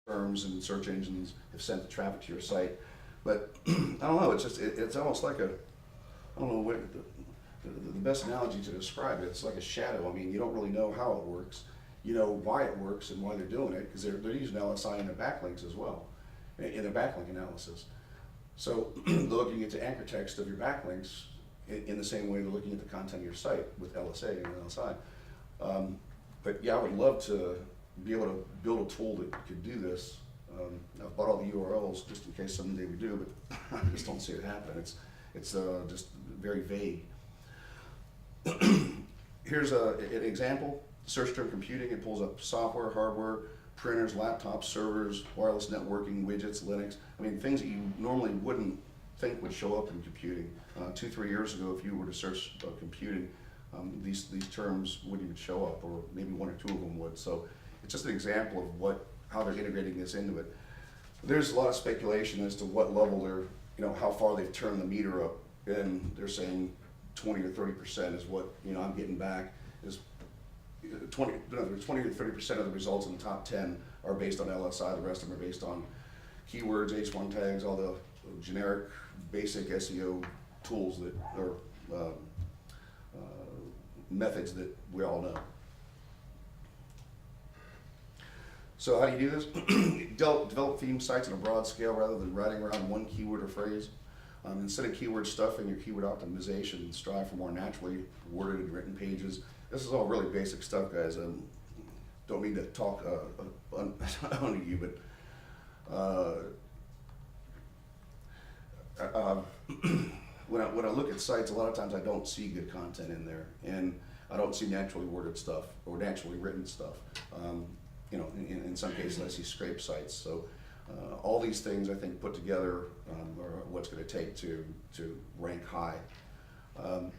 firms and search engines have sent the traffic to your site. But I don't know, it's just, it's almost like a, I don't know what, the best analogy to describe it, it's like a shadow. I mean, you don't really know how it works. You know why it works and why they're doing it, because they're using LSI in their backlinks as well, in their backlink analysis. So they're looking at the anchor text of your backlinks in the same way they're looking at the content of your site with LSA and LSI. But yeah, I would love to be able to build a tool that could do this. I've bought all the URLs just in case someday we do, but I just don't see it happen. It's just very vague. Here's an example. Search term computing, it pulls up software, hardware, printers, laptops, servers, wireless networking, widgets, Linux. I mean, things that you normally wouldn't think would show up in computing. 2-3 years ago, if you were to search computing, these terms wouldn't even show up, or maybe 1 or 2 of them would. So it's just an example of how they're integrating this into it. There's a lot of speculation as to what level they're, how far they've turned the meter up, and they're saying 20 or 30% is what I'm getting back. Is 20 or 30% of the results in the top 10 are based on LSI. The rest of them are based on keywords, H1 tags, all the generic basic SEO tools that are methods that we all know. So how do you do this? Develop theme sites on a broad scale rather than riding around one keyword or phrase. Instead of keyword stuffing or keyword optimization, strive for more naturally worded and written pages. This is all really basic stuff, guys. Don't mean to talk onto you, but when I look at sites, a lot of times I don't see good content in there, and I don't see naturally worded stuff or naturally written stuff. In some cases I see scrape sites. So all these things I think put together are what's going to take to rank high.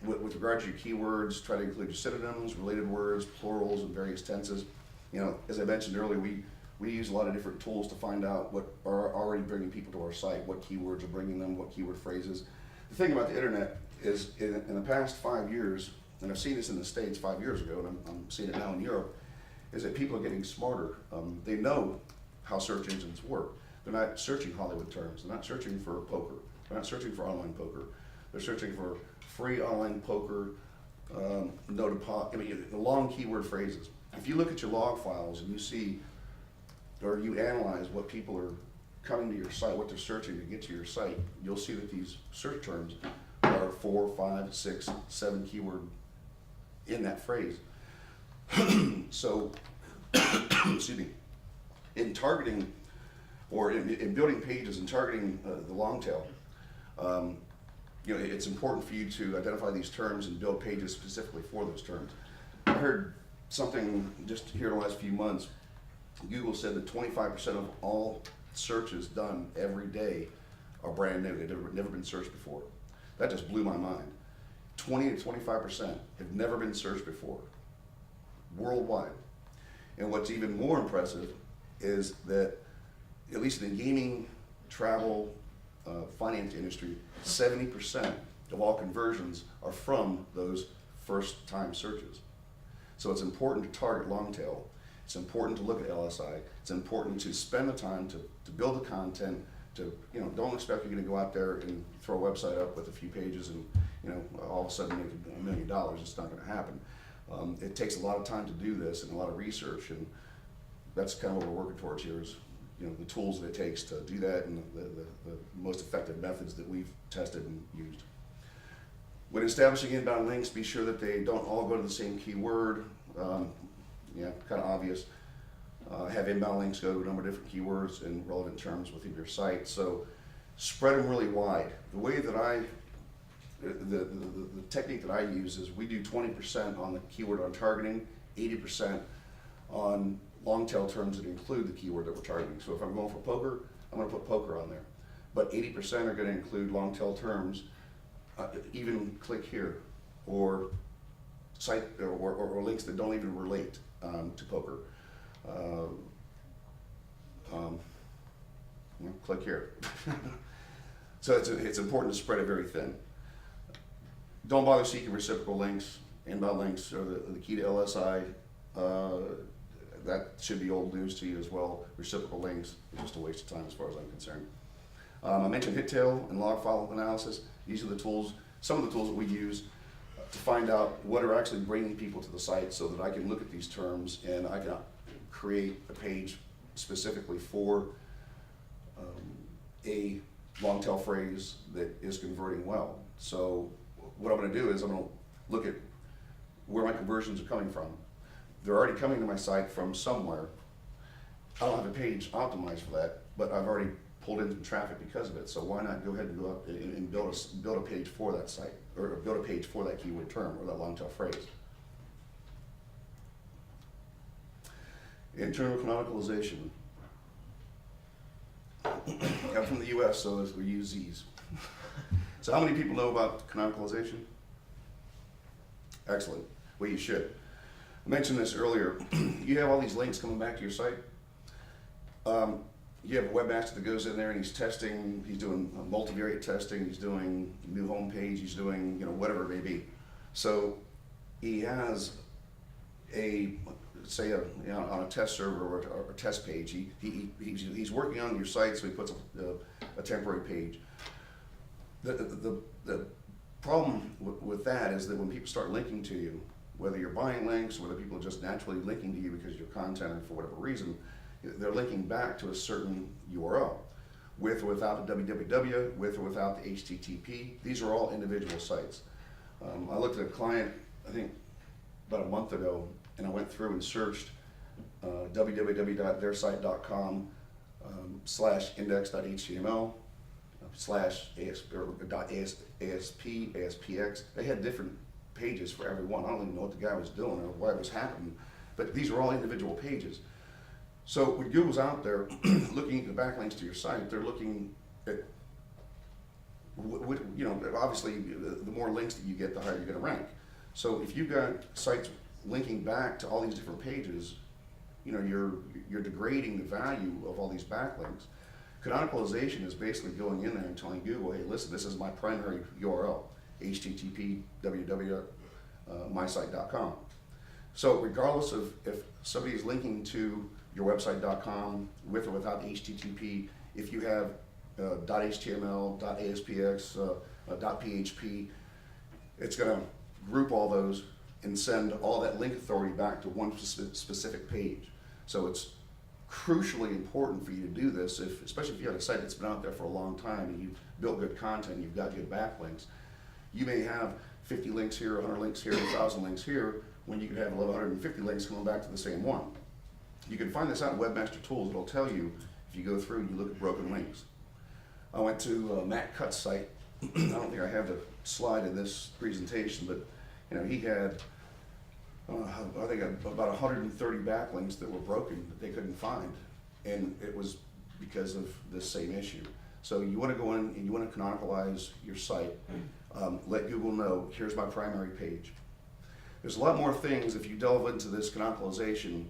With regard to your keywords, try to include your synonyms, related words, plurals, and various tenses. As I mentioned earlier, we use a lot of different tools to find out what are already bringing people to our site, what keywords are bringing them, what keyword phrases. The thing about the internet is in the past 5 years, and I've seen this in the States 5 years ago, and I'm seeing it now in Europe, is that people are getting smarter. They know how search engines work. They're not searching Hollywood terms. They're not searching for poker. They're not searching for online poker. They're searching for free online poker, no deposit, the long keyword phrases. If you look at your log files and you see, or you analyze what people are coming to your site, what they're searching to get to your site, you'll see that these search terms are 4, 5, 6, 7 keyword in that phrase. So, excuse me, in targeting or in building pages and targeting the long tail, it's important for you to identify these terms and build pages specifically for those terms. I heard something just here in the last few months. Google said that 25% of all searches done every day are brand new. They've never been searched before. That just blew my mind. 20 to 25% have never been searched before, worldwide. And what's even more impressive is that, at least in the gaming, travel, finance industry, 70% of all conversions are from those first time searches. So it's important to target long tail. It's important to look at LSI. It's important to spend the time to build the content. Don't expect you're going to go out there and throw a website up with a few pages and all of a sudden make $1 million. It's not going to happen. It takes a lot of time to do this and a lot of research, and that's kind of what we're working towards here is the tools that it takes to do that and the most effective methods that we've tested and used. When establishing inbound links, be sure that they don't all go to the same keyword. Kind of obvious. Have inbound links go to a number of different keywords and relevant terms within your site. So spread them really wide. The way that the technique that I use is we do 20% on the keyword on targeting, 80% on long tail terms that include the keyword that we're targeting. So if I'm going for poker, I'm going to put poker on there. But 80% are going to include long tail terms, even click here, or site or links that don't even relate to poker. Click here. So it's important to spread it very thin. Don't bother seeking reciprocal links. Inbound links are the key to LSI. that should be old news to you as well. Reciprocal links is just a waste of time as far as I'm concerned. I mentioned hit tail and log file analysis. These are the tools, some of the tools that we use to find out what are actually bringing people to the site, so that I can look at these terms and I can create a page specifically for a long tail phrase that is converting well. So what I'm going to do is I'm going to look at where my conversions are coming from. They're already coming to my site from somewhere. I don't have a page optimized for that, but I've already pulled in some traffic because of it. So why not go ahead and go up and build a page for that site, or build a page for that keyword term or that long tail phrase. Internal canonicalization. I'm from the US, so we use Z's. So how many people know about canonicalization? Excellent. Well, you should. I mentioned this earlier. You have all these links coming back to your site. You have a webmaster that goes in there and he's testing, he's doing multivariate testing, he's doing new homepage, he's doing, you know, whatever it may be. So he has a, say, you know, on a test server or a test page, he's working on your site, so he puts a temporary page. The problem with that is that when people start linking to you, whether you're buying links, whether people are just naturally linking to you because of your content or for whatever reason, they're linking back to a certain URL, with or without the www, with or without the HTTP. These are all individual sites. I looked at a client, I think about a month ago, and I went through and searched www.theirsite.com /index.html /ASP, They had different pages for every one. I don't even know what the guy was doing or why it was happening, but these are all individual pages. So when Google's out there looking at the backlinks to your site, they're looking at, you know, obviously the more links that you get, the higher you're going to rank. So if you've got sites linking back to all these different pages, you know, you're degrading the value of all these backlinks. Canonicalization is basically going in there and telling Google, hey, listen, this is my primary URL, http www.mysite.com. So regardless of if somebody is linking to your website.com with or without the HTTP, if you have .html, .aspx, .php, it's going to group all those and send all that link authority back to one specific page. So it's crucially important for you to do this, especially if you have a site that's been out there for a long time and you've built good content, you've got good backlinks. You may have 50 links here, 100 links here, 1,000 links here, when you could have 1,150 links coming back to the same one. You can find this out in Webmaster Tools. It'll tell you, if you go through and you look at broken links. I went to Matt Cutt's site. I don't think I have the slide in this presentation, but you know, he had I think about 130 backlinks that were broken that they couldn't find, and it was because of this same issue. So you want to go in and you want to canonicalize your site. Let Google know, here's my primary page. There's a lot more things if you delve into this canonicalization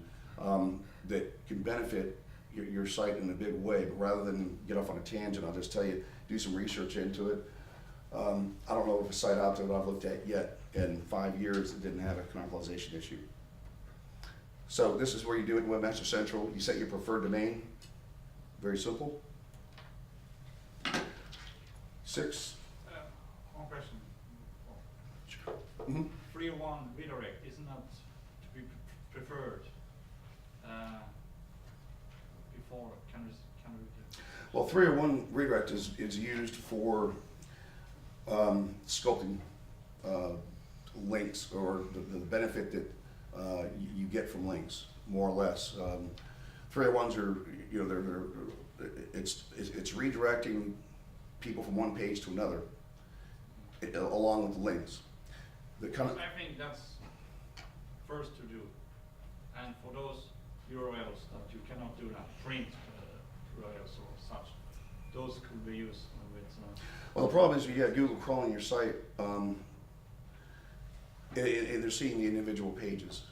that can benefit your site in a big way, but rather than get off on a tangent, I'll just tell you, do some research into it. I don't know of a site out there that I've looked at yet in 5 years that didn't have a canonicalization issue. So this is where you do it in Webmaster Central. You set your preferred domain. Very simple. 6. One question. Sure. Mm-hmm. 301 redirect is not to be preferred before can we Well, 301 redirect is used for sculpting links, or the benefit that you get from links, more or less. 301s are, you know, it's redirecting people from one page to another, along with the links. I think that's first to do, and for those URLs that you cannot do that, print URLs or such, those could be used with. Well, the problem is you have Google crawling your site, and they're seeing the individual pages.